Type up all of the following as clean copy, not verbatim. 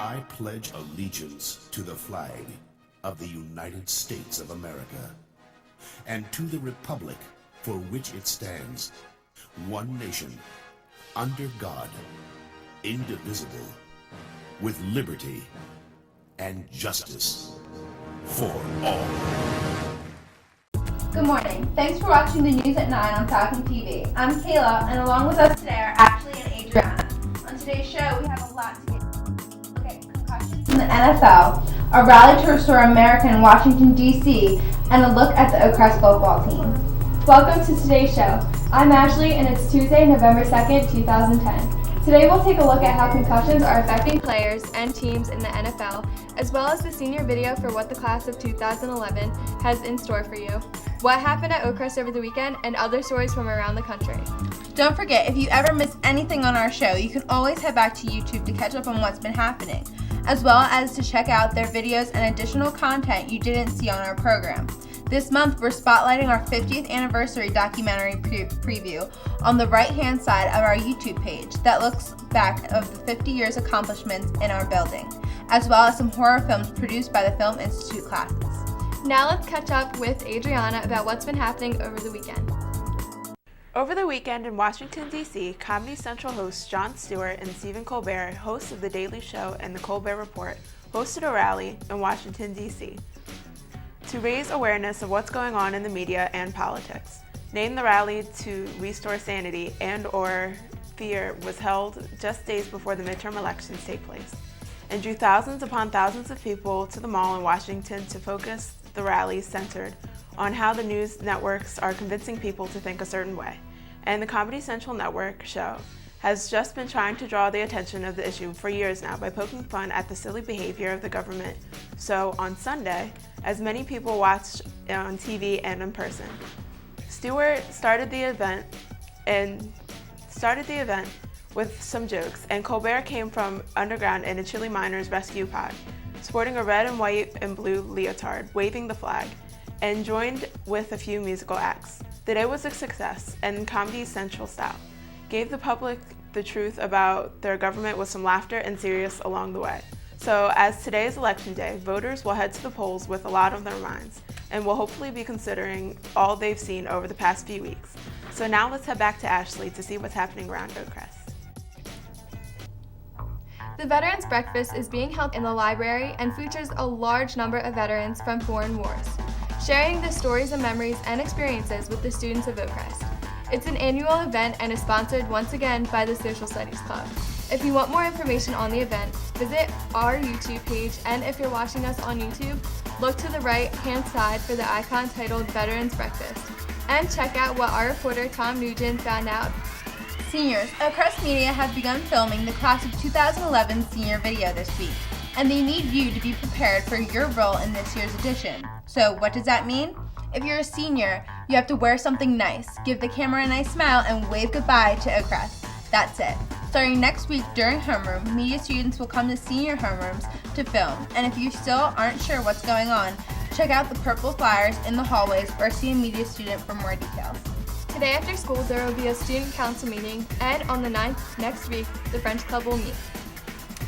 I pledge allegiance to the flag of the United States of America and to the republic for which it stands, one nation, under God, indivisible, with liberty and justice for all. Good morning. Thanks for watching the news at 9 on Falcon TV. I'm Kayla, and along with us today are Ashley and Adriana. On today's show, we have a lot to get into. Look at concussions in the NFL, a rally to restore America in Washington, D.C., and a look at the Oakcrest football team. Welcome to today's show. I'm Ashley, and it's Tuesday, November 2nd, 2010. Today we'll take a look at how concussions are affecting players and teams in the NFL, as well as the senior video for what the class of 2011 has in store for you, what happened at Oakcrest over the weekend, and other stories from around the country. Don't forget, if you ever miss anything on our show, you can always head back to YouTube to catch up on what's been happening, as well as to check out their videos and additional content you didn't see on our program. This month, we're spotlighting our 50th anniversary documentary preview on the right-hand side of our YouTube page that looks back of the 50 years accomplishments in our building, as well as some horror films produced by the Film Institute classes. Now let's catch up with Adriana about what's been happening over the weekend. Over the weekend in Washington, D.C., Comedy Central hosts Jon Stewart and Stephen Colbert, hosts of The Daily Show and The Colbert Report, hosted a rally in Washington, D.C. to raise awareness of what's going on in the media and politics. Named the rally to restore sanity and/or fear was held just days before the midterm elections take place and drew thousands upon thousands of people to the mall in Washington to focus. The rally centered on how the news networks are convincing people to think a certain way, and the Comedy Central Network show has just been trying to draw the attention of the issue for years now by poking fun at the silly behavior of the government. So on Sunday, as many people watched on TV and in person, Stewart started the event with some jokes, and Colbert came from underground in a chili miner's rescue pod, sporting a red and white and blue leotard, waving the flag, and joined with a few musical acts. The day was a success, and Comedy Central style gave the public the truth about their government with some laughter and serious along the way. So as today is election day, voters will head to the polls with a lot on their minds and will hopefully be considering all they've seen over the past few weeks. So now let's head back to Ashley to see what's happening around Oakcrest. The Veterans Breakfast is being held in the library and features a large number of veterans from foreign wars, sharing the stories and memories and experiences with the students of Oakcrest. It's an annual event and is sponsored once again by the Social Studies Club. If you want more information on the event, visit our YouTube page, and if you're watching us on YouTube, look to the right-hand side for the icon titled Veterans Breakfast, and check out what our reporter Tom Nugent found out. Seniors, Oakcrest Media has begun filming the class of 2011 senior video this week, and they need you to be prepared for your role in this year's edition. So what does that mean? If you're a senior, you have to wear something nice, give the camera a nice smile, and wave goodbye to Oakcrest. That's it. Starting next week during homeroom, media students will come to senior homerooms to film, and if you still aren't sure what's going on, check out the purple flyers in the hallways or see a media student for more details. Today after school, there will be a student council meeting, and on the 9th next week, the French Club will meet.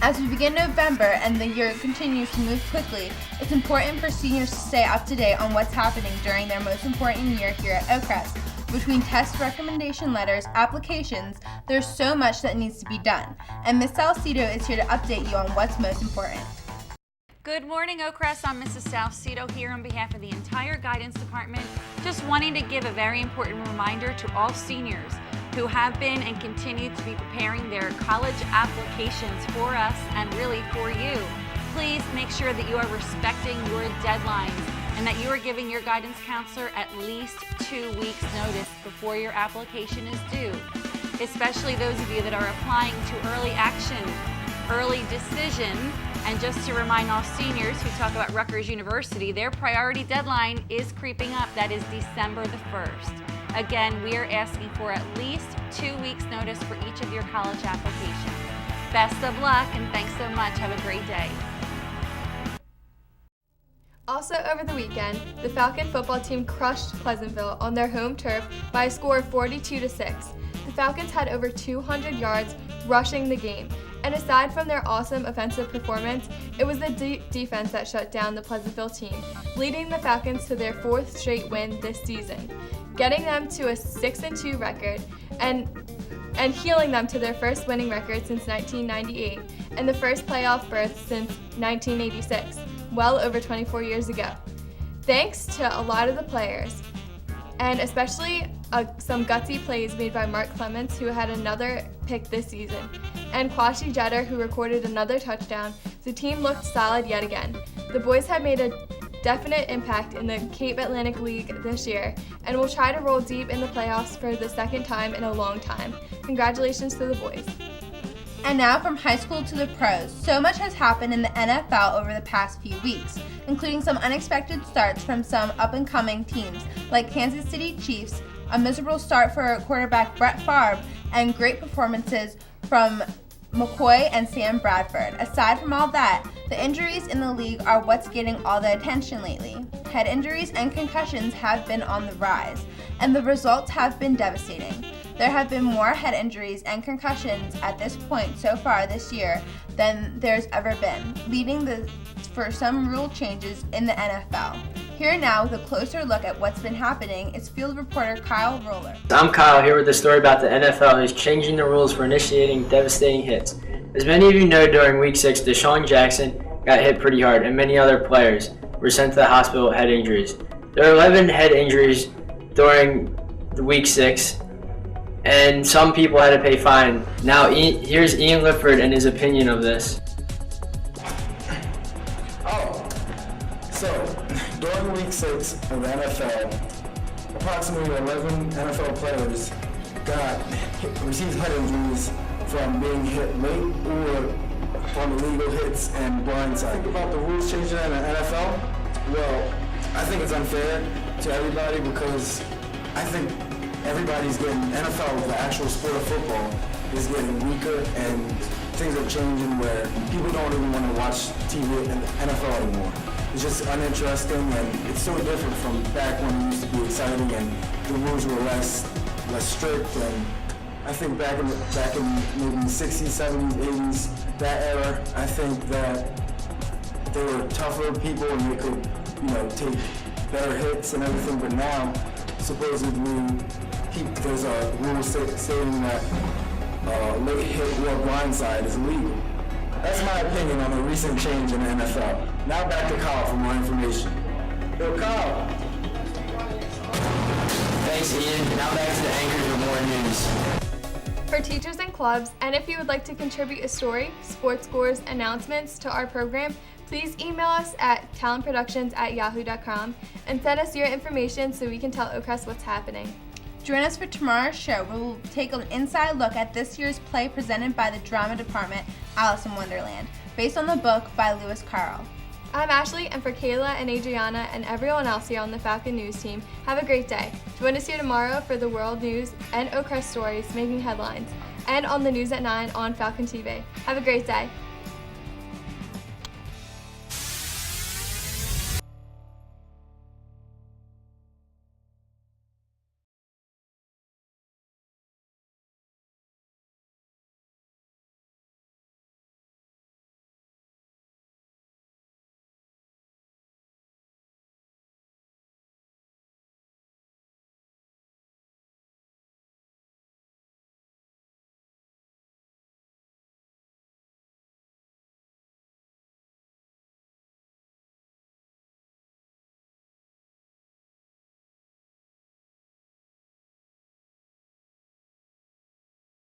As we begin November and the year continues to move quickly, it's important for seniors to stay up to date on what's happening during their most important year here at Oakcrest. Between test recommendation letters, applications, there's so much that needs to be done, and Ms. Salcido is here to update you on what's most important. Good morning, Oakcrest. I'm Mrs. Salcido here on behalf of the entire guidance department, just wanting to give a very important reminder to all seniors who have been and continue to be preparing their college applications for us and really for you. Please make sure that you are respecting your deadlines and that you are giving your guidance counselor at least 2 weeks notice before your application is due, especially those of you that are applying to early action, early decision. And just to remind all seniors who talk about Rutgers University, their priority deadline is creeping up. That is December the 1st. Again, we are asking for at least 2 weeks notice for each of your college applications. Best of luck and thanks so much. Have a great day. Also over the weekend, the Falcon football team crushed Pleasantville on their home turf by a score of 42-6. The Falcons had over 200 yards rushing the game, And aside from their awesome offensive performance, it was the defense that shut down the Pleasantville team, leading the Falcons to their 4th straight win this season, getting them to a 6-2 record and healing them to their first winning record since 1998 and the first playoff berth since 1986, well over 24 years ago. Thanks to a lot of the players, and especially some gutsy plays made by Mark Clements, who had another pick this season, and Quashie Jeter, who recorded another touchdown, the team looked solid yet again. The boys have made a definite impact in the Cape Atlantic League this year and will try to roll deep in the playoffs for the second time in a long time. Congratulations to the boys. And now from high school to the pros, so much has happened in the NFL over the past few weeks, including some unexpected starts from some up-and-coming teams like Kansas City Chiefs, a miserable start for quarterback Brett Favre, and great performances from McCoy and Sam Bradford. Aside from all that, the injuries in the league are what's getting all the attention lately. Head injuries and concussions have been on the rise, and the results have been devastating. There have been more head injuries and concussions at this point so far this year than there's ever been, leading for some rule changes in the NFL. Here now with a closer look at what's been happening is field reporter Kyle Roller. I'm Kyle, here with a story about the NFL who's changing the rules for initiating devastating hits. As many of you know, during Week 6, Deshaun Jackson got hit pretty hard, and many other players were sent to the hospital with head injuries. There are 11 head injuries during the Week 6, and some people had to pay fine. Now, here's Ian Lifford and his opinion of this. During Week 6 of the NFL, approximately 11 NFL players received head injuries from being hit late or on illegal hits and blindside. Think about the rules changing in the NFL. Well, I think it's unfair to everybody because I think everybody's getting, NFL, the actual sport of football, is getting weaker and things are changing where people don't even want to watch TV in the NFL anymore. It's just uninteresting, and it's so different from back when it used to be exciting and the rules were less strict. And I think back in maybe the 60s, 70s, 80s, that era, I think that they were tougher people and they could, take better hits and everything. But now, supposedly, there's a rule saying that late hit or blindside is illegal. That's my opinion on the recent change in the NFL. Now back to Kyle for more information. Yo, Kyle. Thanks, Ian. Now back to the anchors with more news. For teachers and clubs, and if you would like to contribute a story, sports scores, announcements to our program, please email us at talentproductions@yahoo.com and send us your information so we can tell Oakcrest what's happening. Join us for tomorrow's show, where we'll take an inside look at this year's play presented by the drama department, Alice in Wonderland, based on the book by Lewis Carroll. I'm Ashley, and for Kayla and Adriana and everyone else here on the Falcon News team, have a great day. Join us here tomorrow for the world news and Oakcrest stories making headlines, and on the news at 9 on Falcon TV. Have a great day.